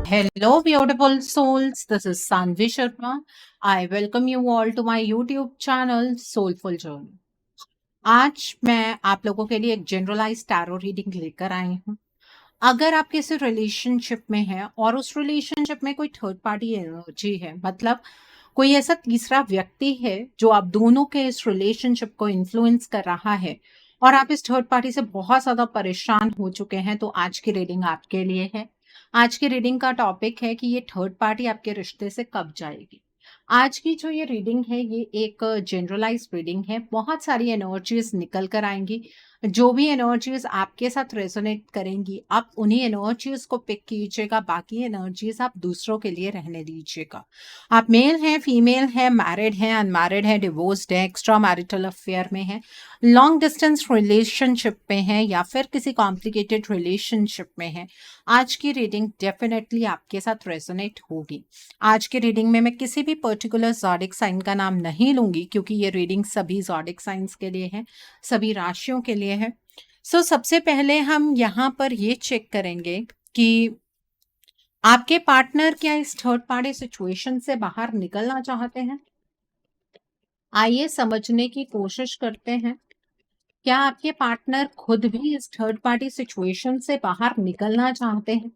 Hello, beautiful souls. This is Sanvi Sharma. I welcome you all to my YouTube channel Soulful Journey. आज मैं आप लोगों के लिए एक जनरलाइज टैरो रीडिंग लेकर आई हूँ। अगर आप किसी रिलेशनशिप में हैं और उस रिलेशनशिप में कोई थर्ड पार्टी एनर्जी है, मतलब कोई ऐसा तीसरा व्यक्ति है जो आप दोनों के इस रिलेशनशिप को इन्फ्लुएंस कर रहा है और आप इस थर्ड पार्टी से बहुत ज्यादा परेशान हो चुके हैं, तो आज की रीडिंग आपके लिए है। आज की रीडिंग का टॉपिक है कि ये थर्ड पार्टी आपके रिश्ते से कब जाएगी। आज की जो ये रीडिंग है ये एक जनरलाइज रीडिंग है। बहुत सारी एनर्जीज निकल कर आएंगी। जो भी एनर्जीज आपके साथ रेजोनेट करेंगी आप उन्हीं एनर्जीज को पिक कीजिएगा, बाकी एनर्जीज आप दूसरों के लिए रहने दीजिएगा। आप मेल हैं, फीमेल हैं, मैरिड हैं, अनमैरिड हैं, डिवोर्स्ड हैं, एक्स्ट्रा मैरिटल अफेयर में हैं, लॉन्ग डिस्टेंस रिलेशनशिप में हैं या फिर किसी कॉम्प्लिकेटेड रिलेशनशिप में हैं, आज की रीडिंग डेफिनेटली आपके साथ रेजोनेट होगी। आज की रीडिंग में मैं किसी भी पर्टिकुलर ज़ोडिक साइन का नाम नहीं लूंगी क्योंकि ये रीडिंग सभी ज़ोडिक साइंस के लिए है, सभी राशियों के लिए है। सबसे पहले हम यहाँ पर ये चेक करेंगे कि आपके पार्टनर क्या इस थर्ड पार्टी सिचुएशन से बाहर निकलना चाहते हैं। आइए समझने की कोशिश करते हैं। क्या आपके पार्टनर खुद भी इस थर्ड पार्टी सिचुएशन से बाहर निकलना चाहते हैं?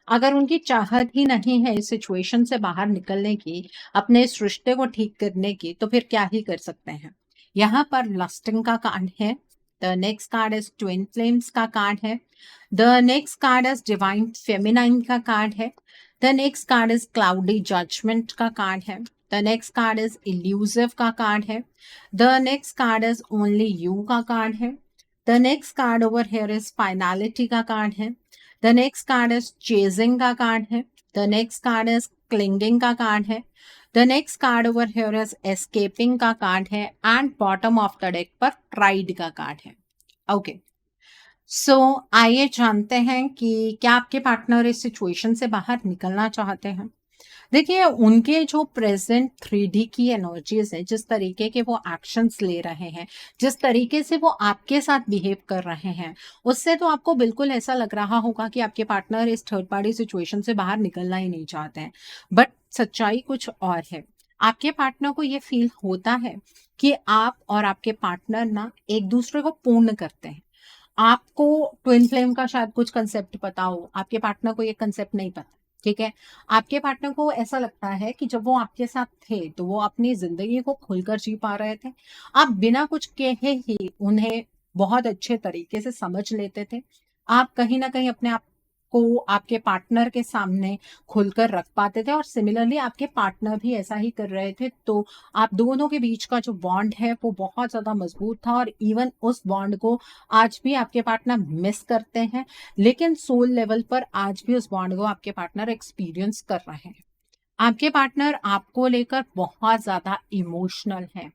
अगर उनकी चाहत ही नहीं है इस सिचुएशन से बाहर निकलने की, अपने इस रिश्ते को ठीक करने की, तो फिर क्या ही कर सकते हैं। यहाँ पर लस्टिंग का कार्ड है। The next card is twin flames का कार्ड है। The next card is divine feminine का कार्ड है। The next card is cloudy judgement का कार्ड है। The next card is elusive का कार्ड है। The next card is only you का card है। The next card over here is finality का card है। The next card is chasing का card है। The next card is clinging का card है। The next card over here is escaping का card है and bottom of the deck पर pride का कार्ड है। ओके, आइए जानते हैं कि क्या आपके पार्टनर इस सिचुएशन से बाहर निकलना चाहते हैं। देखिए, उनके जो प्रेजेंट 3D की एनर्जीज है, जिस तरीके के वो एक्शंस ले रहे हैं, जिस तरीके से वो आपके साथ बिहेव कर रहे हैं, उससे तो आपको बिल्कुल ऐसा लग रहा होगा कि आपके पार्टनर इस थर्ड पार्टी सिचुएशन से बाहर निकलना ही नहीं चाहते हैं। बट सच्चाई कुछ और है। आपके पार्टनर को ये फील होता है कि आप और आपके पार्टनर ना एक दूसरे को पूर्ण करते हैं। आपको ट्विन फ्लेम का शायद कुछ कंसेप्ट पता हो, आपके पार्टनर को ये कंसेप्ट नहीं पता। ठीक है, आपके पार्टनर को ऐसा लगता है कि जब वो आपके साथ थे तो वो अपनी जिंदगी को खुलकर जी पा रहे थे। आप बिना कुछ कहे ही उन्हें बहुत अच्छे तरीके से समझ लेते थे। आप कहीं ना कहीं अपने आप को आपके पार्टनर के सामने खुलकर रख पाते थे और सिमिलरली आपके पार्टनर भी ऐसा ही कर रहे थे। तो आप दोनों के बीच का जो बॉन्ड है वो बहुत ज्यादा मजबूत था और इवन उस बॉन्ड को आज भी आपके पार्टनर मिस करते हैं, लेकिन सोल लेवल पर आज भी उस बॉन्ड को आपके पार्टनर एक्सपीरियंस कर रहे हैं। आपके पार्टनर आपको लेकर बहुत ज्यादा इमोशनल है।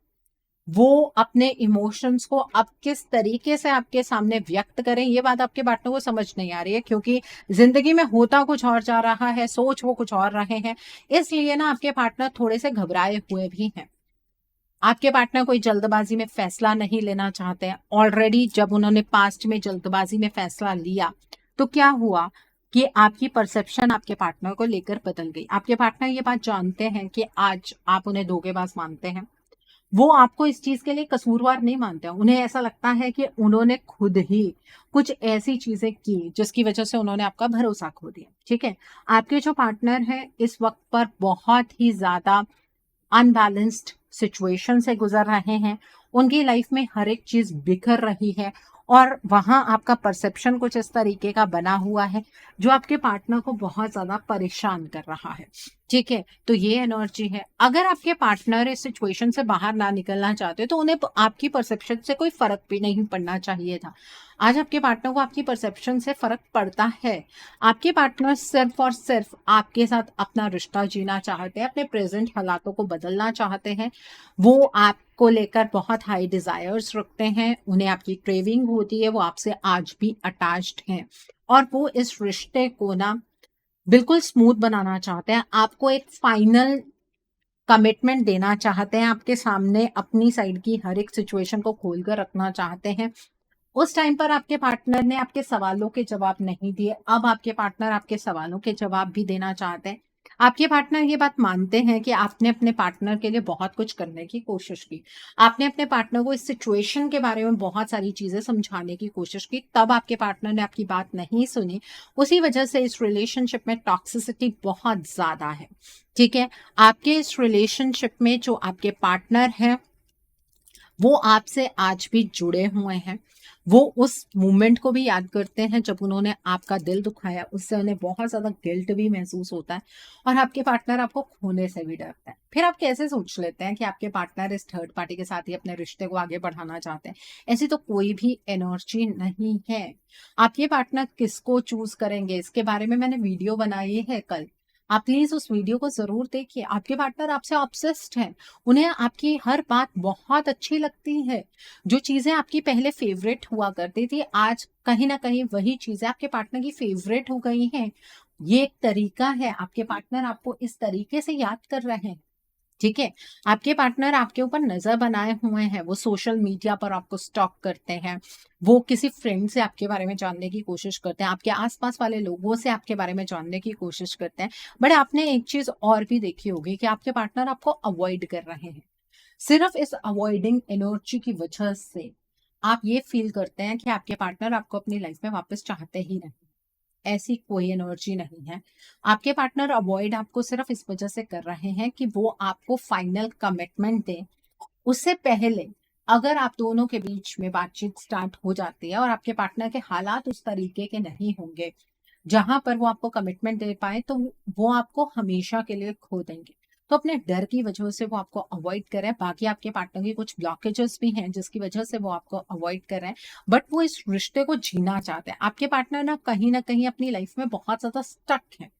वो अपने इमोशंस को अब किस तरीके से आपके सामने व्यक्त करें, ये बात आपके पार्टनर को समझ नहीं आ रही है, क्योंकि जिंदगी में होता कुछ और जा रहा है, सोच वो कुछ और रहे हैं। इसलिए ना आपके पार्टनर थोड़े से घबराए हुए भी हैं। आपके पार्टनर कोई जल्दबाजी में फैसला नहीं लेना चाहते हैं। ऑलरेडी जब उन्होंने पास्ट में जल्दबाजी में फैसला लिया तो क्या हुआ कि आपकी परसेप्शन आपके पार्टनर को लेकर बदल गई। आपके पार्टनर ये बात जानते हैं कि आज आप उन्हें धोखेबाज मानते हैं। वो आपको इस चीज के लिए कसूरवार नहीं मानते हैं। उन्हें ऐसा लगता है कि उन्होंने खुद ही कुछ ऐसी चीजें की जिसकी वजह से उन्होंने आपका भरोसा खो दिया। ठीक है, आपके जो पार्टनर है इस वक्त पर बहुत ही ज्यादा अनबैलेंस्ड सिचुएशन से गुजर रहे हैं। उनकी लाइफ में हर एक चीज बिखर रही है और वहां आपका परसेप्शन कुछ इस तरीके का बना हुआ है जो आपके पार्टनर को बहुत ज्यादा परेशान कर रहा है। ठीक है, तो ये एनर्जी है। अगर आपके पार्टनर इस सिचुएशन से बाहर ना निकलना चाहते तो उन्हें आपकी परसेप्शन से कोई फर्क भी नहीं पड़ना चाहिए था। आज आपके पार्टनर को आपकी परसेप्शन से फर्क पड़ता है। आपके पार्टनर सिर्फ और सिर्फ आपके साथ अपना रिश्ता जीना चाहते हैं, अपने प्रेजेंट हालातों को बदलना चाहते हैं। वो आपको लेकर बहुत हाई डिजायर्स रखते हैं, उन्हें आपकी क्रेविंग होती है, वो आपसे आज भी अटैच्ड हैं और वो इस रिश्ते को ना बिल्कुल स्मूथ बनाना चाहते हैं। आपको एक फाइनल कमिटमेंट देना चाहते हैं, आपके सामने अपनी साइड की हर एक सिचुएशन को खोलकर रखना चाहते हैं। उस टाइम पर आपके पार्टनर ने आपके सवालों के जवाब नहीं दिए, अब आपके पार्टनर आपके सवालों के जवाब भी देना चाहते हैं। आपके पार्टनर ये बात मानते हैं कि आपने अपने पार्टनर के लिए बहुत कुछ करने की कोशिश की। आपने अपने पार्टनर को इस सिचुएशन के बारे में बहुत सारी चीज़ें समझाने की कोशिश की, तब आपके पार्टनर ने आपकी बात नहीं सुनी। उसी वजह से इस रिलेशनशिप में टॉक्सिसिटी बहुत ज़्यादा है, ठीक है? आपके इस रिलेशनशिप में जो आपके पार्टनर हैं, वो आपसे आज भी जुड़े हुए हैं। वो उस मोमेंट को भी याद करते हैं जब उन्होंने आपका दिल दुखाया, उससे उन्हें बहुत ज़्यादा गिल्ट भी महसूस होता है और आपके पार्टनर आपको खोने से भी डरते हैं। फिर आप कैसे सोच लेते हैं कि आपके पार्टनर इस थर्ड पार्टी के साथ ही अपने रिश्ते को आगे बढ़ाना चाहते हैं? ऐसी तो कोई भी एनर्जी नहीं है। आपके पार्टनर किसको चूज़ करेंगे, इसके बारे में मैंने वीडियो बनाई है कल। आप प्लीज़ उस वीडियो को ज़रूर देखिए। आपके पार्टनर आपसे ऑब्सेस्ड हैं। उन्हें आपकी हर बात बहुत अच्छी लगती है। जो चीज़ें आपकी पहले फ़ेवरेट हुआ करती थी, आज कहीं न कहीं वही चीज़ें आपके पार्टनर की फ़ेवरेट हो गई हैं। ये एक तरीका है, आपके पार्टनर आपको इस तरीके से याद कर रहे हैं। ठीक है? आपके पार्टनर आपके ऊपर नज़र बनाए हुए हैं, वो सोशल मीडिया पर आपको स्टॉक करते हैं, वो किसी फ्रेंड से आपके बारे में जानने की कोशिश करते हैं, आपके आस-पास वाले लोगों से आपके बारे में जानने की कोशिश करते हैं। बट आपने एक चीज़ और भी देखी होगी कि आपके पार्टनर आपको अवॉइड कर रहे हैं। सिर्फ़ इस अवॉइडिंग एनर्जी की वजह से आप ये फ़ील करते हैं कि आपके पार्टनर आपको अपनी लाइफ़ में वापस चाहते ही नहीं। ऐसी कोई एनर्जी नहीं है। आपके पार्टनर अवॉइड आपको सिर्फ़ इस वजह से कर रहे हैं कि वो आपको फाइनल कमिटमेंट दें। उससे पहले अगर आप दोनों के बीच में बातचीत स्टार्ट हो जाती है और आपके पार्टनर के हालात उस तरीके के नहीं होंगे, जहाँ पर वो आपको कमिटमेंट दे पाएँ, तो वो आपको हमेशा के लिए खो देंगे। तो अपने डर की वजह से वो आपको अवॉइड कर रहे हैं, बाकी आपके पार्टनर की कुछ ब्लॉकेजेस भी हैं, जिसकी वजह से वो आपको अवॉइड कर रहे हैं, बट वो इस रिश्ते को जीना चाहते हैं। आपके पार्टनर ना कहीं न कहीं अपनी लाइफ़ में बहुत ज़्यादा स्टक हैं।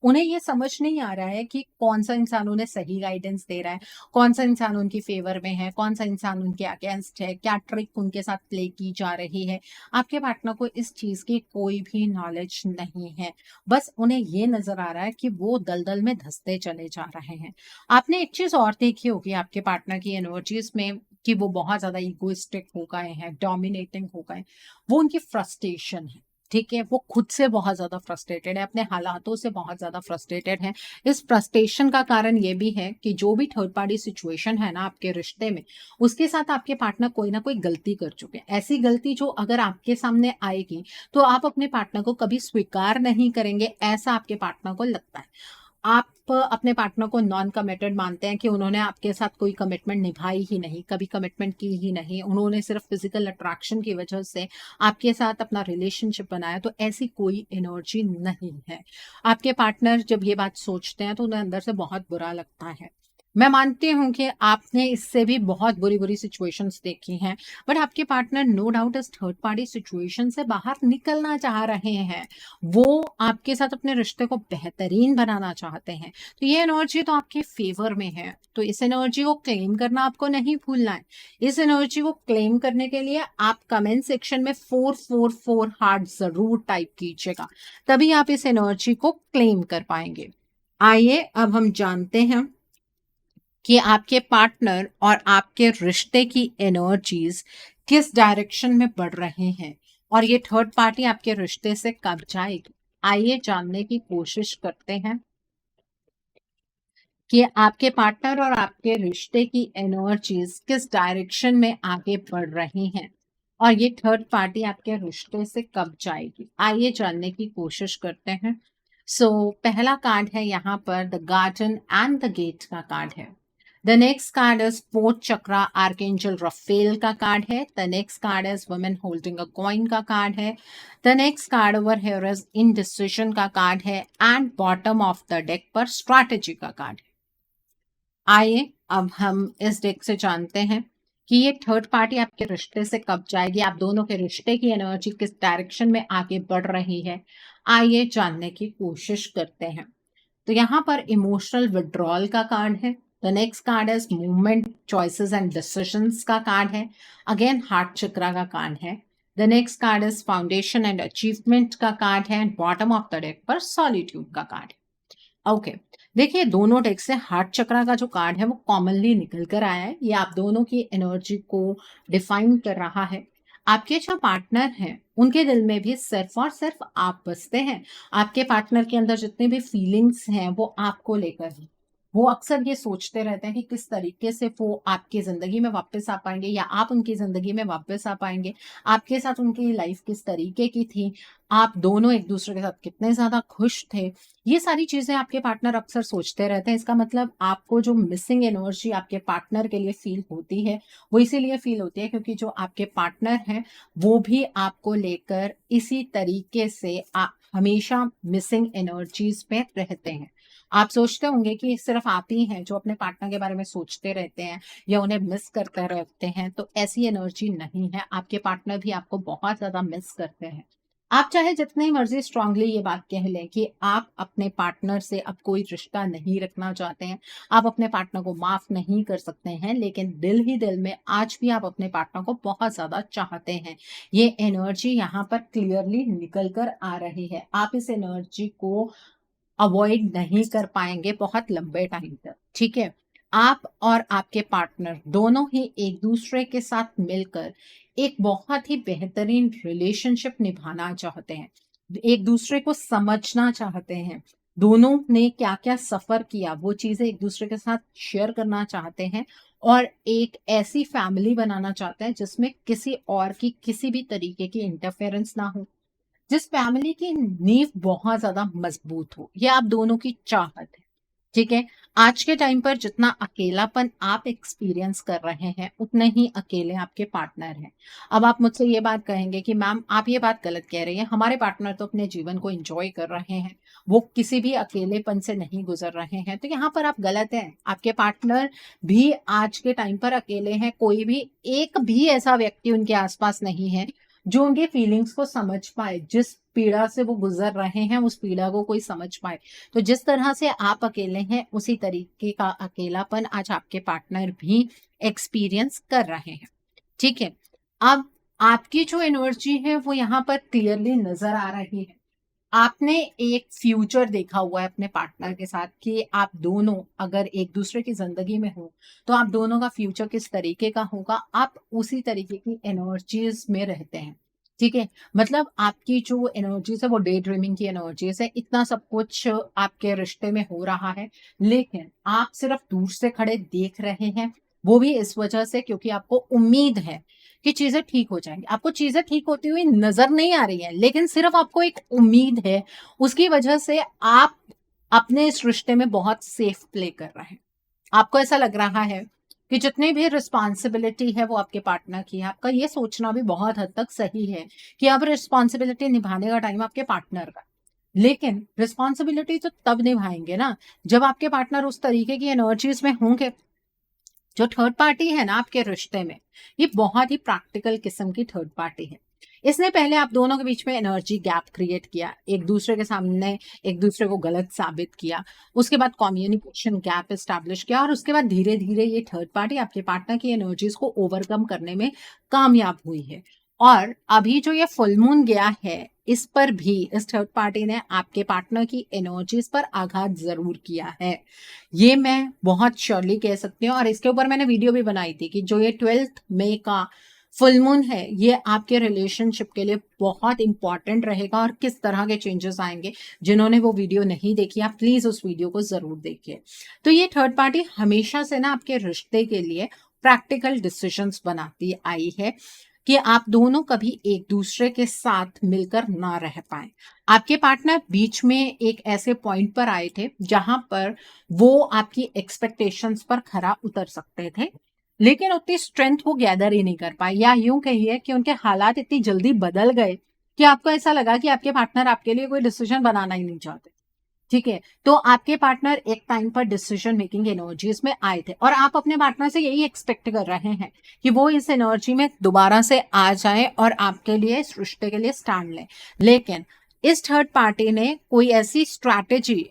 उन्हें ये समझ नहीं आ रहा है कि कौन-सा इंसान उन्हें सही गाइडेंस दे रहा है, कौन-सा इंसान उनकी फ़ेवर में है, कौन-सा इंसान उनके अगेंस्ट है, क्या ट्रिक उनके साथ प्ले की जा रही है। आपके पार्टनर को इस चीज़ की कोई भी नॉलेज नहीं है। बस उन्हें ये नज़र आ रहा है कि वो दलदल में धँसते चले जा रहे हैं। आपने एक चीज़ और देखी होगी आपके पार्टनर की एनर्जीज़ में कि वो बहुत ज़्यादा इगोइस्टिक हो गए हैं, डोमिनेटिंग हो गए। वो उनकी फ्रस्ट्रेशन है। ठीक है? वो खुद से बहुत ज़्यादा फ्रस्ट्रेटेड है, अपने हालातों से बहुत ज़्यादा फ्रस्ट्रेटेड हैं। इस फ्रस्ट्रेशन का कारण ये भी है कि जो भी थर्ड पार्टी सिचुएशन है ना आपके रिश्ते में, उसके साथ आपके पार्टनर कोई ना कोई गलती कर चुके हैं। ऐसी गलती जो अगर आपके सामने आएगी, तो आप अपने पार्टनर को कभी स्वीकार नहीं करेंगे, ऐसा आपके पार्टनर को लगता है। आप अपने पार्टनर को नॉन कमिटेड मानते हैं कि उन्होंने आपके साथ कोई कमिटमेंट निभाई ही नहीं, कभी कमिटमेंट की ही नहीं। उन्होंने सिर्फ़ फ़िज़िकल अट्रैक्शन की वजह से आपके साथ अपना रिलेशनशिप बनाया, तो ऐसी कोई एनर्जी नहीं है। आपके पार्टनर जब ये बात सोचते हैं, तो उन्हें अंदर से बहुत बुरा लगता है। मैं मानती हूँ कि आपने इससे भी बहुत बुरी-बुरी सिचुएशंस देखी हैं, बट आपके पार्टनर नो डाउट इस थर्ड पार्टी सिचुएशन से बाहर निकलना चाह रहे हैं। वो आपके साथ अपने रिश्ते को बेहतरीन बनाना चाहते हैं। तो ये एनर्जी तो आपके फ़ेवर में है। तो इस एनर्जी को क्लेम करना आपको नहीं भूलना है। इस एनर्जी को क्लेम करने के लिए आप कमेंट सेक्शन में 444 हार्ट ज़रूर टाइप कीजिएगा। तभी आप इस एनर्जी को क्लेम कर पाएँगे। आइए अब हम जानते हैं कि आपके पार्टनर और आपके रिश्ते की एनर्जीज़ किस डायरेक्शन में बढ़ रहे हैं और ये थर्ड पार्टी आपके रिश्ते से कब जाएगी। आइए जानने की कोशिश करते हैं कि आपके पार्टनर और आपके रिश्ते की एनर्जीज़ किस डायरेक्शन में आगे बढ़ रही हैं और ये थर्ड पार्टी आपके रिश्ते से कब जाएगी। आइए जानने की कोशिश करते हैं। पहला कार्ड है यहाँ पर the garden and the gate का कार्ड है। The next card is fourth chakra archangel Raphael का कार्ड है। The next card is women holding a coin का कार्ड है। The next card over here is indecision का कार्ड है and bottom of the deck पर strategy का card है। आइए अब हम इस डेक से जानते हैं कि ये थर्ड पार्टी आपके रिश्ते से कब जाएगी, आप दोनों के रिश्ते की एनर्जी किस डायरेक्शन में आगे बढ़ रही है। आइए जानने की कोशिश करते हैं। तो यहाँ पर इमोशनल विड्रॉल का कार्ड है। The next card is movement choices and decisions का कार्ड है। अगेन हार्ट चक्रा का कार्ड है। The next card is foundation and achievement का कार्ड है। बॉटम ऑफ द डेक पर सॉलिट्यूड का कार्ड है। ओके, देखिए दोनों डेक से हार्ट चक्रा का जो कार्ड है वो कॉमनली निकल कर आया है। ये आप दोनों की एनर्जी को डिफाइन कर रहा है। आपके जो पार्टनर हैं, उनके दिल में भी सिर्फ़ और सिर्फ़ आप बसते हैं। आपके पार्टनर के अंदर जितने भी फीलिंग्स हैं, वो आपको लेकर हैं। वो अक्सर ये सोचते रहते हैं कि किस तरीके से वो आपकी ज़िंदगी में वापस आ पाएँगे या आप उनकी ज़िंदगी में वापस आ पाएँगे। आपके साथ उनकी लाइफ़ किस तरीके की थी, आप दोनों एक-दूसरे के साथ कितने ज़्यादा खुश थे। ये सारी चीज़ें आपके पार्टनर अक्सर सोचते रहते हैं। इसका मतलब आपको जो मिसिंग एनर्जी आपके पार्टनर के लिए फ़ील होती है, वो इसीलिए फ़ील होती है क्योंकि जो आपके पार्टनर हैं, वो भी आपको लेकर इसी तरीके से हमेशा मिसिंग एनर्जीज़ में रहते हैं। आप सोचते होंगे कि सिर्फ़ आप ही हैं जो अपने पार्टनर के बारे में सोचते रहते हैं या उन्हें मिस करते रहते हैं, तो ऐसी एनर्जी नहीं है। आपके पार्टनर भी आपको बहुत ज़्यादा मिस करते हैं। आप चाहे जितनी मर्ज़ी स्ट्रॉन्गली ये बात कह लें कि आप अपने पार्टनर से अब कोई रिश्ता नहीं रखना चाहते हैं, आप अपने पार्टनर को माफ़ नहीं कर सकते हैं, लेकिन दिल ही दिल में आज भी आप अपने पार्टनर को बहुत ज़्यादा चाहते हैं। ये एनर्जी यहाँ पर क्लियरली निकल कर आ रही है। आप इस एनर्जी को अवॉइड नहीं कर पाएँगे बहुत लंबे टाइम तक, ठीक है? आप और आपके पार्टनर दोनों ही एक-दूसरे के साथ मिलकर एक बहुत ही बेहतरीन रिलेशनशिप निभाना चाहते हैं। एक-दूसरे को समझना चाहते हैं। दोनों ने क्या-क्या सफ़र किया, वो चीज़ें एक-दूसरे के साथ शेयर करना चाहते हैं और एक ऐसी फैमिली बनाना चाहते हैं जिसमें किसी और की किसी भी तरीके की इंटरफेरेंस ना हो। जिस फैमिली की नींव बहुत ज़्यादा मजबूत हो, ये आप दोनों की चाहत है, ठीक है? आज के टाइम पर जितना अकेलापन आप एक्सपीरियंस कर रहे हैं, उतने ही अकेले आपके पार्टनर हैं। अब आप मुझसे ये बात कहेंगे कि मैम आप ये बात गलत कह रही हैं, हमारे पार्टनर तो अपने जीवन को एन्जॉय कर रहे हैं, वो किसी भी अकेलेपन से नहीं गुज़र रहे हैं। तो यहाँ पर आप गलत हैं, आपके पार्टनर भी आज के टाइम पर अकेले हैं, कोई भी एक भी ऐसा व्यक्ति उनके आस-पास नहीं है, जो उनके फीलिंग्स को समझ पाए, जिस पीड़ा से वो गुज़र रहे हैं, उस पीड़ा को कोई समझ पाए। तो जिस तरह से आप अकेले हैं, उसी तरीके का अकेलापन आज आपके पार्टनर भी एक्सपीरियंस कर रहे हैं, ठीक है? अब आपकी जो एनर्जी है, वो यहाँ पर क्लियरली नज़र आ रही है। आपने एक फ्यूचर देखा हुआ है अपने पार्टनर के साथ कि आप दोनों अगर एक-दूसरे की ज़िंदगी में हो, तो आप दोनों का फ्यूचर किस तरीके का होगा, आप उसी तरीके की एनर्जीज़ में रहते हैं, ठीक है? मतलब आपकी जो एनर्जीज़ है वो डे ड्रीमिंग की एनर्जीज़ है, इतना सब कुछ आपके रिश्ते में हो रहा है, लेकिन आप सिर्फ़ दूर से खड़े देख रहे हैं, वो भी इस वजह से क्योंकि आपको उम्मीद है कि चीज़ें ठीक हो जाएँगी। आपको चीज़ें ठीक होती हुई नज़र नहीं आ रही हैं, लेकिन सिर्फ़ आपको एक उम्मीद है, उसकी वजह से आप अपने इस रिश्ते में बहुत सेफ प्ले कर रहे हैं। आपको ऐसा लग रहा है कि जितनी भी रिस्पॉन्सिबिलिटी है वो आपके पार्टनर की है। आपका ये सोचना भी बहुत हद तक सही है कि अब रिस्पॉन्सिबिलिटी निभाने का टाइम आपके पार्टनर का। लेकिन रिस्पॉन्सिबिलिटी तो तब निभाएँगे ना, जब आपके पार्टनर उस तरीके की एनर्जीज़ में होंगे। जो थर्ड पार्टी है ना आपके रिश्ते में, ये बहुत ही प्रैक्टिकल किस्म की थर्ड पार्टी है। इसने पहले आप दोनों के बीच में एनर्जी गैप क्रिएट किया, एक-दूसरे के सामने एक-दूसरे को गलत साबित किया, उसके बाद कम्युनिकेशन गैप एस्टैब्लिश किया और उसके बाद धीरे-धीरे ये थर्ड पार्टी आपके पार्टनर की एनर्जीज़ को ओवरकम करने में कामयाब हुई है। और अभी जो ये फुल मून गया है, इस पर भी इस थर्ड पार्टी ने आपके पार्टनर की एनर्जीज़ पर आघात ज़रूर किया है। ये मैं बहुत श्योरली कह सकती हूँ और इसके ऊपर मैंने वीडियो भी बनाई थी कि जो ये 12th मई का फुल मून है, ये आपके रिलेशनशिप के लिए बहुत इम्पोर्टेंट रहेगा और किस तरह के चेंजेस आएँगे। जिन्होंने वो वीडियो नहीं देखी, आप प्लीज़ उस वीडियो को ज़रूर देखिए। तो ये थर्ड पार्टी हमेशा से ना आपके रिश्ते के लिए प्रैक्टिकल डिसीजंस बनाती आई है कि आप दोनों कभी एक-दूसरे के साथ मिलकर ना रह पाएँ। आपके पार्टनर बीच में एक ऐसे पॉइंट पर आए थे, जहाँ पर वो आपकी एक्सपेक्टेशंस पर खरा उतर सकते थे, लेकिन उतनी स्ट्रेंथ वो गैदर ही नहीं कर पाए या यूँ कहिए कि उनके हालात इतनी जल्दी बदल गए कि आपको ऐसा लगा कि आपके पार्टनर आपके लिए कोई डिसीजन बनाना ही नहीं चाहते। ठीक है, तो आपके पार्टनर एक टाइम पर डिसीजन मेकिंग एनर्जीज में आए थे और आप अपने पार्टनर से यही एक्सपेक्ट कर रहे हैं कि वो इस एनर्जी में दोबारा से आ जाए और आपके लिए इस रिश्ते के लिए स्टैंड लें। लेकिन इस थर्ड पार्टी ने कोई ऐसी स्ट्रैटेजी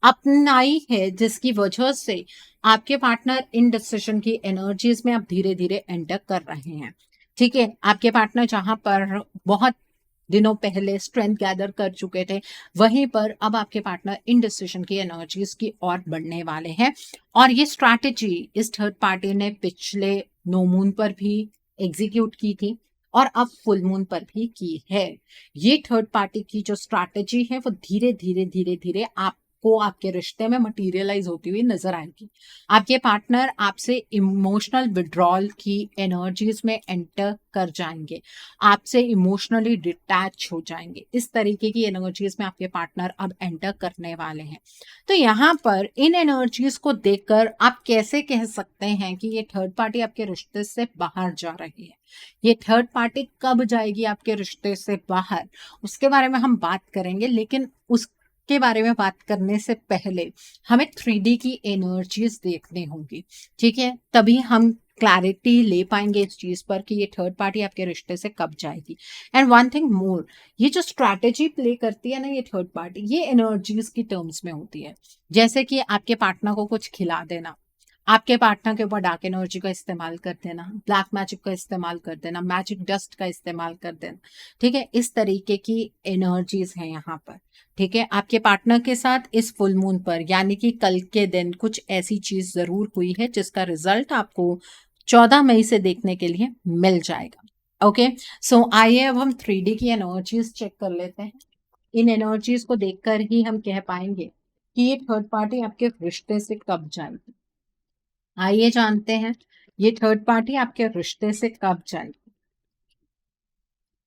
अपनाई है जिसकी वजह से आपके पार्टनर इन डिसीजन की एनर्जीज में अब धीरे धीरे एंटर कर रहे हैं। ठीक है, आपके पार्टनर जहां पर बहुत दिनों पहले स्ट्रेंथ गैदर कर चुके थे, वहीं पर अब आपके पार्टनर इन डिसीजन की एनर्जीज की ओर बढ़ने वाले हैं और ये स्ट्रैटेजी इस थर्ड पार्टी ने पिछले नो मून पर भी एग्जीक्यूट की थी और अब फुल मून पर भी की है। ये थर्ड पार्टी की जो स्ट्रैटेजी है वो धीरे धीरे धीरे धीरे आपको आपके रिश्ते में मटीरियलाइज होती हुई नजर आएगी। आपके पार्टनर आपसे इमोशनल विड्रॉल की एनर्जीज में एंटर कर जाएंगे, आपसे इमोशनली डिटैच हो जाएंगे। इस तरीके की एनर्जीज में आपके पार्टनर अब एंटर करने वाले हैं। तो यहाँ पर इन एनर्जीज को देखकर आप कैसे कह सकते हैं कि ये थर्ड पार्टी आपके रिश्ते से बाहर जा रही है? ये थर्ड पार्टी कब जाएगी आपके रिश्ते से बाहर, उसके बारे में हम बात करेंगे। लेकिन उसके बारे में बात करने से पहले हमें 3D की एनर्जीज देखनी होंगी, ठीक है? तभी हम क्लैरिटी ले पाएंगे इस चीज पर कि ये थर्ड पार्टी आपके रिश्ते से कब जाएगी। एंड वन थिंग मोर, ये जो स्ट्रैटेजी प्ले करती है ना ये थर्ड पार्टी, ये एनर्जीज की टर्म्स में होती है। जैसे कि आपके पार्टनर को कुछ खिला देना, आपके पार्टनर के ऊपर डार्क एनर्जी का इस्तेमाल कर देना, ब्लैक मैजिक का इस्तेमाल कर देना, मैजिक डस्ट का इस्तेमाल कर देना, ठीक है? इस तरीके की एनर्जीज हैं यहाँ पर, ठीक है? आपके पार्टनर के साथ इस फुल मून पर यानी कि कल के दिन कुछ ऐसी चीज जरूर हुई है जिसका रिजल्ट आपको 14 मई से देखने के लिए मिल जाएगा। ओके, सो आइए अब हम 3D की एनर्जीज चेक कर लेते हैं। इन एनर्जीज को देखकर ही हम कह पाएंगे कि ये थर्ड पार्टी आपके रिश्ते से कब जाएगी। आइए जानते हैं ये थर्ड पार्टी आपके रिश्ते से कब जाएगी।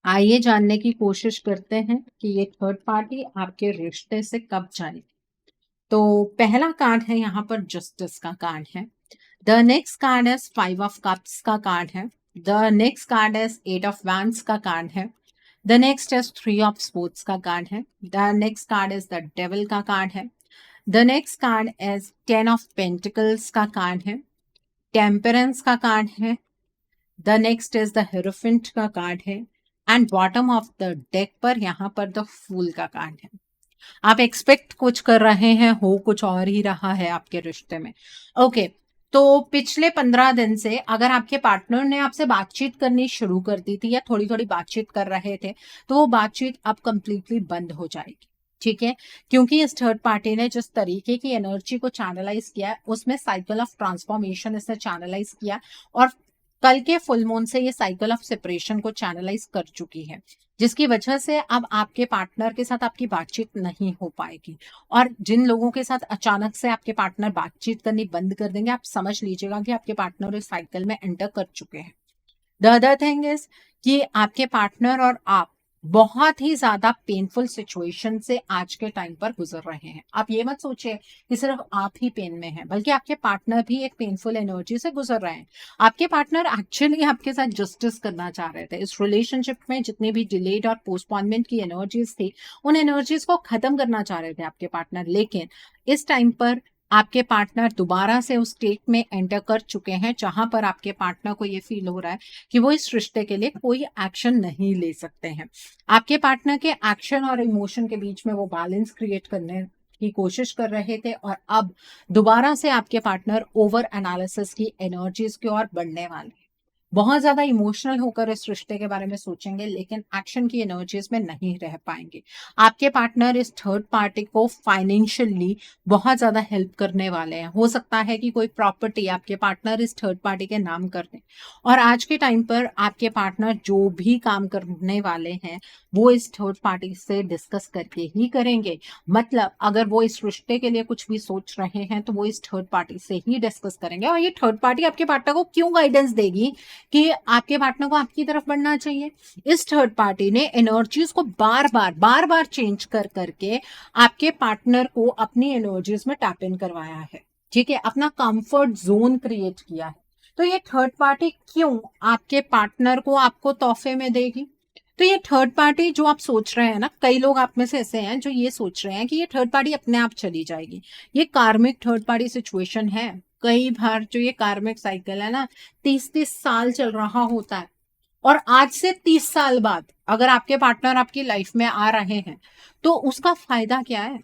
आइए जानने की कोशिश करते हैं कि ये थर्ड पार्टी आपके रिश्ते से कब जाएगी। तो पहला कार्ड है यहाँ पर जस्टिस का कार्ड है। द नेक्स्ट कार्ड है 5 ऑफ कप्स का कार्ड है। द नेक्स्ट कार्ड है 8 ऑफ वैंड्स का कार्ड है। The next is 3 of sports का कार्ड है। The next card is the devil का कार्ड है। The next card is 10 of pentacles का कार्ड है। टेम्परेंस का कार्ड है। The next is the hierophant का कार्ड है। And bottom of the deck पर यहाँ पर द फूल का कार्ड है। आप एक्सपेक्ट कुछ कर रहे हैं, हो कुछ और ही रहा है आपके रिश्ते में। ओके, तो पिछले 15 दिन से अगर आपके पार्टनर ने आपसे बातचीत करनी शुरू कर दी थी या थोड़ी थोड़ी बातचीत कर रहे थे, तो वो बातचीत अब कंप्लीटली बंद हो जाएगी, ठीक है? क्योंकि इस थर्ड पार्टी ने जिस तरीके की एनर्जी को चैनलाइज किया है उसमें साइकिल ऑफ ट्रांसफॉर्मेशन इसने चैनलाइज किया, और कल के फुल मून से ये साइकिल ऑफ सेपरेशन को चैनलाइज कर चुकी है, जिसकी वजह से अब आपके पार्टनर के साथ आपकी बातचीत नहीं हो पाएगी। और जिन लोगों के साथ अचानक से आपके पार्टनर बातचीत करनी बंद कर देंगे, आप समझ लीजिएगा कि आपके पार्टनर इस साइकिल में एंटर कर चुके हैं। द अदर थिंग इज कि आपके पार्टनर और आप बहुत ही ज्यादा पेनफुल सिचुएशन से आज के टाइम पर गुजर रहे हैं। आप ये मत सोचिए कि सिर्फ आप ही पेन में हैं, बल्कि आपके पार्टनर भी एक पेनफुल एनर्जी से गुजर रहे हैं। आपके पार्टनर एक्चुअली आपके साथ जस्टिस करना चाह रहे थे। इस रिलेशनशिप में जितनी भी डिलेड और पोस्टपोनमेंट की एनर्जीज थी, उन एनर्जीज को खत्म करना चाह रहे थे आपके पार्टनर। लेकिन इस टाइम पर आपके पार्टनर दोबारा से उस स्टेट में एंटर कर चुके हैं जहां पर आपके पार्टनर को ये फील हो रहा है कि वो इस रिश्ते के लिए कोई एक्शन नहीं ले सकते हैं। आपके पार्टनर के एक्शन और इमोशन के बीच में वो बैलेंस क्रिएट करने की कोशिश कर रहे थे, और अब दोबारा से आपके पार्टनर ओवर एनालिसिस की एनर्जीज की ओर बढ़ने वाले हैं। बहुत ज्यादा इमोशनल होकर इस रिश्ते के बारे में सोचेंगे, लेकिन एक्शन की एनर्जीज में नहीं रह पाएंगे। आपके पार्टनर इस थर्ड पार्टी को फाइनेंशियली बहुत ज्यादा हेल्प करने वाले हैं। हो सकता है कि कोई प्रॉपर्टी आपके पार्टनर इस थर्ड पार्टी के नाम कर दें, और आज के टाइम पर आपके पार्टनर जो भी काम करने वाले हैं वो इस थर्ड पार्टी से डिस्कस करके ही करेंगे। मतलब अगर वो इस रिश्ते के लिए कुछ भी सोच रहे हैं तो वो इस थर्ड पार्टी से ही डिस्कस करेंगे। और ये थर्ड पार्टी आपके पार्टनर को क्यों गाइडेंस देगी कि आपके पार्टनर को आपकी तरफ बढ़ना चाहिए? इस थर्ड पार्टी ने एनर्जीज को बार बार चेंज कर करके आपके पार्टनर को अपनी एनर्जीज में टैप इन करवाया है, ठीक है? अपना कंफर्ट जोन क्रिएट किया है। तो ये थर्ड पार्टी क्यों आपके पार्टनर को आपको तोहफे में देगी? तो ये थर्ड पार्टी जो आप सोच रहे हैं ना, कई लोग आप में से ऐसे हैं जो ये सोच रहे हैं कि ये थर्ड पार्टी अपने आप चली जाएगी। ये कार्मिक थर्ड पार्टी सिचुएशन है। कई बार जो ये कार्मिक साइकिल है ना, 30-30 साल चल रहा होता है, और आज से 30 साल बाद अगर आपके पार्टनर आपकी लाइफ में आ रहे हैं तो उसका फायदा क्या है,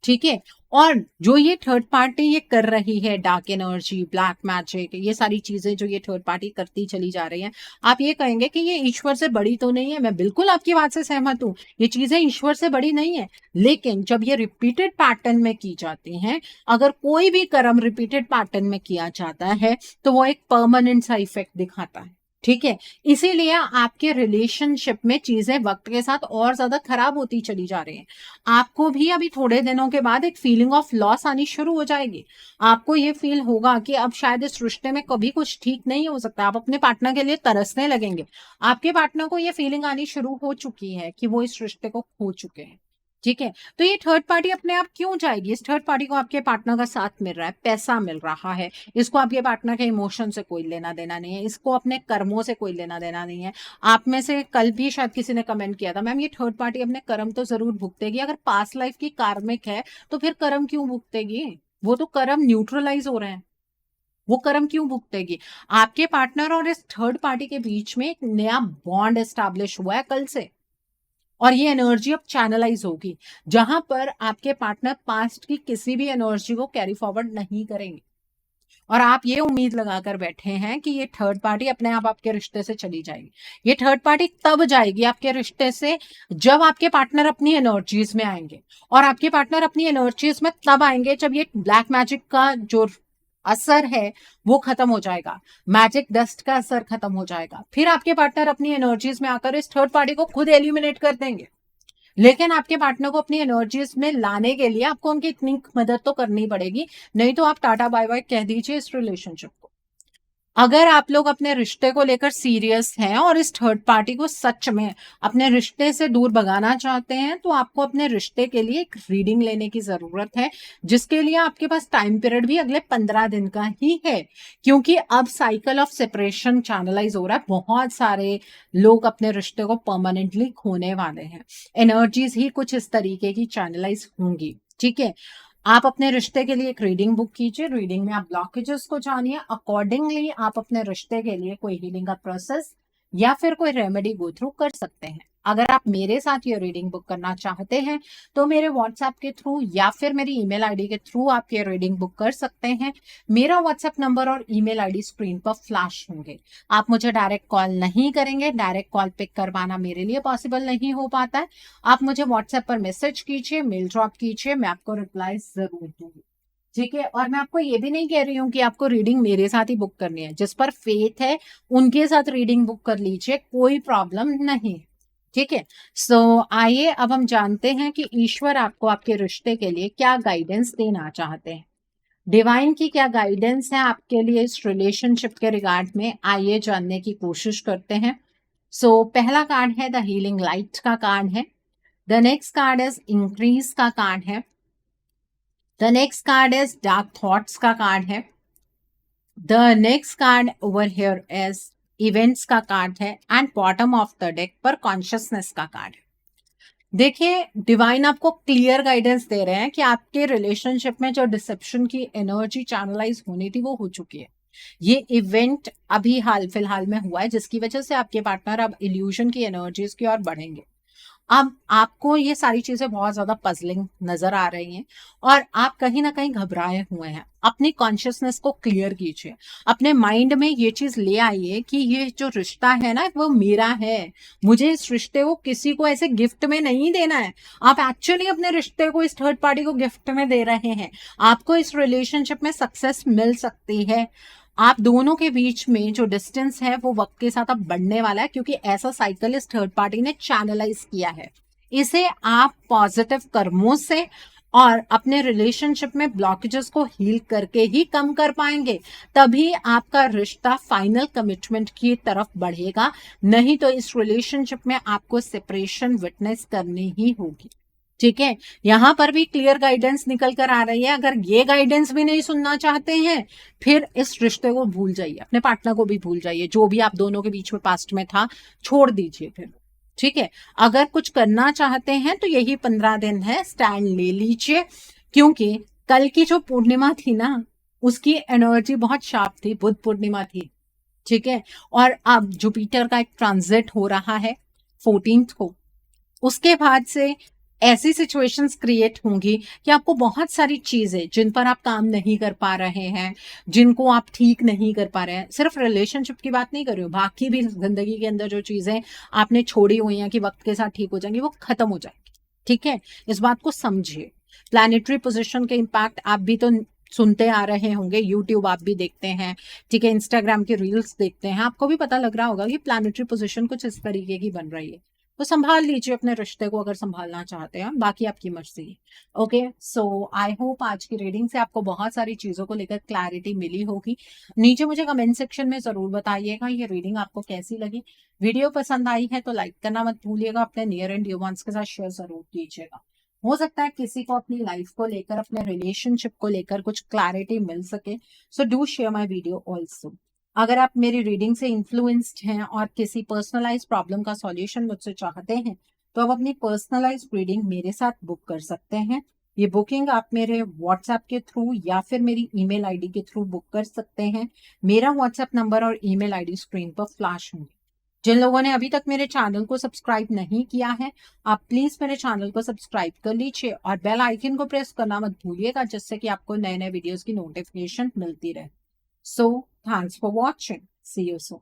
ठीक है? और जो ये थर्ड पार्टी ये कर रही है, डार्क एनर्जी, ब्लैक मैजिक, ये सारी चीजें जो ये थर्ड पार्टी करती चली जा रही है, आप ये कहेंगे कि ये ईश्वर से बड़ी तो नहीं है। मैं बिल्कुल आपकी बात से सहमत हूँ, ये चीजें ईश्वर से बड़ी नहीं है। लेकिन जब ये रिपीटेड पैटर्न में की जाती हैं, अगर कोई भी कर्म रिपीटेड पैटर्न में किया जाता है तो वो एक परमानेंट सा इफेक्ट दिखाता है, ठीक है? इसीलिए आपके रिलेशनशिप में चीज़ें वक़्त के साथ और ज़्यादा खराब होती चली जा रही हैं। आपको भी अभी थोड़े दिनों के बाद एक फीलिंग ऑफ लॉस आनी शुरू हो जाएगी। आपको ये फ़ील होगा कि अब शायद इस रिश्ते में कभी कुछ ठीक नहीं हो सकता। आप अपने पार्टनर के लिए तरसने लगेंगे। आपके पार्टनर को ये फीलिंग आनी शुरू हो चुकी है कि वो इस रिश्ते को खो चुके हैं। ठीक है? तो ये थर्ड पार्टी अपने आप क्यों जाएगी? इस थर्ड पार्टी को आपके पार्टनर का साथ मिल रहा है, पैसा मिल रहा है। इसको आपके पार्टनर के इमोशन से कोई लेना-देना नहीं है। इसको अपने कर्मों से कोई लेना-देना नहीं है। आप में से कल भी शायद किसी ने कमेंट किया था, मैम ये थर्ड पार्टी अपने कर्म तो ज़रूर भुगतेगी। अगर पास्ट लाइफ की कार्मिक है, तो फिर कर्म क्यों भुगतेगी? वो तो कर्म न्यूट्रलाइज़ हो रहे हैं। वो कर्म क्यों भुगतेगी? आपके पार्टनर और इस थर्ड पार्टी के बीच में एक नया बॉन्ड एस्टैब्लिश हुआ है कल से। और ये एनर्जी अब चैनलाइज होगी, जहां पर आपके पार्टनर पास्ट की किसी भी एनर्जी को कैरी फॉरवर्ड नहीं करेंगे। और आप ये उम्मीद लगाकर बैठे हैं कि ये थर्ड पार्टी अपने आप आपके रिश्ते से चली जाएगी। ये थर्ड पार्टी तब जाएगी आपके रिश्ते से जब आपके पार्टनर अपनी एनर्जीज में आएंगे। और आपके पार्टनर अपनी एनर्जीज में तब आएंगे जब ये ब्लैक मैजिक का जो असर है वो खत्म हो जाएगा, मैजिक डस्ट का असर खत्म हो जाएगा। फिर आपके पार्टनर अपनी एनर्जीज में आकर इस थर्ड पार्टी को खुद एलिमिनेट कर देंगे। लेकिन आपके पार्टनर को अपनी एनर्जीज में लाने के लिए आपको उनकी इतनी मदद तो करनी पड़ेगी, नहीं तो आप टाटा बाय बाय कह दीजिए इस रिलेशनशिप को। अगर आप लोग अपने रिश्ते को लेकर सीरियस हैं और इस थर्ड पार्टी को सच में अपने रिश्ते से दूर भगाना चाहते हैं, तो आपको अपने रिश्ते के लिए एक रीडिंग लेने की जरूरत है, जिसके लिए आपके पास टाइम पीरियड भी अगले 15 दिन का ही है। क्योंकि अब साइकिल ऑफ सेपरेशन चैनलाइज हो रहा है, बहुत सारे लोग अपने रिश्ते को परमानेंटली खोने वाले हैं। एनर्जीज ही कुछ इस तरीके की चैनलाइज होंगी। ठीक है, आप अपने रिश्ते के लिए एक रीडिंग बुक कीजिए। रीडिंग में आप ब्लॉकेजेस को जानिए, अकॉर्डिंगली आप अपने रिश्ते के लिए कोई हीलिंग का प्रोसेस या फिर कोई रेमेडी गो थ्रू कर सकते हैं। अगर आप मेरे साथ ये रीडिंग बुक करना चाहते हैं तो मेरे व्हाट्सएप के थ्रू या फिर मेरी ईमेल आईडी के थ्रू आप ये रीडिंग बुक कर सकते हैं। मेरा व्हाट्सएप नंबर और ईमेल आईडी स्क्रीन पर फ्लैश होंगे। आप मुझे डायरेक्ट कॉल नहीं करेंगे, डायरेक्ट कॉल पिक करवाना मेरे लिए पॉसिबल नहीं हो पाता है। आप मुझे व्हाट्सएप पर मैसेज कीजिए, मेल ड्रॉप कीजिए, मैं आपको रिप्लाई जरूर दूंगी। ठीक है, और मैं आपको ये भी नहीं कह रही हूँ कि आपको रीडिंग मेरे साथ ही बुक करनी है। जिस पर फेथ है उनके साथ रीडिंग बुक कर लीजिए, कोई प्रॉब्लम नहीं। ठीक है, सो आइए अब हम जानते हैं कि ईश्वर आपको आपके रिश्ते के लिए क्या गाइडेंस देना चाहते हैं। डिवाइन की क्या गाइडेंस है आपके लिए इस रिलेशनशिप के रिगार्ड में, आइए जानने की कोशिश करते हैं। सो पहला कार्ड है द हीलिंग लाइट का कार्ड है। The next card is increase का कार्ड है। The next card is dark thoughts का कार्ड है। The next card over here is events का कार्ड है। And bottom of the deck पर कॉन्शियसनेस का कार्ड है। देखिए, डिवाइन आपको क्लियर गाइडेंस दे रहे हैं कि आपके रिलेशनशिप में जो डिसेप्शन की एनर्जी चैनलाइज होनी थी वो हो चुकी है। ये इवेंट अभी हाल फिलहाल में हुआ है, जिसकी वजह से आपके पार्टनर अब इल्यूजन की एनर्जीज की ओर बढ़ेंगे। अब आपको ये सारी चीजें बहुत ज्यादा पजलिंग नजर आ रही हैं और आप कहीं ना कहीं घबराए हुए हैं। अपनी कॉन्शियसनेस को क्लियर कीजिए, अपने माइंड में ये चीज ले आइए कि ये जो रिश्ता है ना वो मेरा है। मुझे इस रिश्ते को किसी को ऐसे गिफ्ट में नहीं देना है। आप एक्चुअली अपने रिश्ते को इस थर्ड पार्टी को गिफ्ट में दे रहे हैं। आपको इस रिलेशनशिप में सक्सेस मिल सकती है। आप दोनों के बीच में जो डिस्टेंस है वो वक्त के साथ अब बढ़ने वाला है, क्योंकि ऐसा साइकिल इस थर्ड पार्टी ने चैनलाइज किया है। इसे आप पॉजिटिव कर्मों से और अपने रिलेशनशिप में ब्लॉकेजेस को हील करके ही कम कर पाएंगे। तभी आपका रिश्ता फाइनल कमिटमेंट की तरफ बढ़ेगा, नहीं तो इस रिलेशनशिप में आपको सेपरेशन विटनेस करनी ही होगी। ठीक है, यहां पर भी क्लियर गाइडेंस निकल कर आ रही है। अगर ये गाइडेंस भी नहीं सुनना चाहते हैं, फिर इस रिश्ते को भूल जाइए, अपने पार्टनर को भी भूल जाइए, जो भी आप दोनों के बीच में पास्ट में था छोड़ दीजिए फिर। ठीक है, अगर कुछ करना चाहते हैं तो यही 15 दिन है, स्टैंड ले लीजिए। क्योंकि कल की जो पूर्णिमा थी ना, उसकी एनर्जी बहुत शार्प थी, बुध पूर्णिमा थी। ठीक है, और अब जुपिटर का एक ट्रांजिट हो रहा है 14th को। उसके बाद से ऐसी सिचुएशंस क्रिएट होंगी कि आपको बहुत सारी चीजें जिन पर आप काम नहीं कर पा रहे हैं, जिनको आप ठीक नहीं कर पा रहे हैं, सिर्फ रिलेशनशिप की बात नहीं कर रही हूँ, बाकी भी जिंदगी के अंदर जो चीजें आपने छोड़ी हुई हैं कि वक्त के साथ ठीक हो जाएंगी, वो खत्म हो जाएंगी। ठीक है, इस बात को समझिए। प्लैनेटरी पोजीशन के इम्पैक्ट आप भी तो सुनते आ रहे होंगे, यूट्यूब आप भी देखते हैं, ठीक है, इंस्टाग्राम की रील्स देखते हैं, आपको भी पता लग रहा होगा कि प्लैनेटरी पोजीशन कुछ इस तरीके की बन रही है। तो संभाल लीजिए अपने रिश्ते को अगर संभालना चाहते हैं, बाकी आपकी मर्जी है। ओके, सो आई होप आज की रीडिंग से आपको बहुत सारी चीजों को लेकर क्लैरिटी मिली होगी। नीचे मुझे कमेंट सेक्शन में जरूर बताइएगा ये रीडिंग आपको कैसी लगी। वीडियो पसंद आई है तो लाइक करना मत भूलिएगा, अपने नियर एंड डियर वंस के साथ शेयर जरूर कीजिएगा। हो सकता है किसी को अपनी लाइफ को लेकर, अपने रिलेशनशिप को लेकर कुछ क्लैरिटी मिल सके। So do share my video also. अगर आप मेरी रीडिंग से इन्फ्लुएंस्ड हैं और किसी पर्सनलाइज प्रॉब्लम का सॉल्यूशन मुझसे चाहते हैं, तो आप अपनी पर्सनलाइज रीडिंग मेरे साथ बुक कर सकते हैं। ये बुकिंग आप मेरे व्हाट्सएप के थ्रू या फिर मेरी ईमेल आईडी के थ्रू बुक कर सकते हैं। मेरा व्हाट्सएप नंबर और ईमेल आईडी स्क्रीन पर फ्लैश होंगे। जिन लोगों ने अभी तक मेरे चैनल को सब्सक्राइब नहीं किया है, आप प्लीज मेरे चैनल को सब्सक्राइब कर लीजिए और बेल आइकन को प्रेस करना मत भूलिएगा, जिससे कि आपको नए नए वीडियोस की नोटिफिकेशन मिलती रहे। So thanks for watching, see you soon.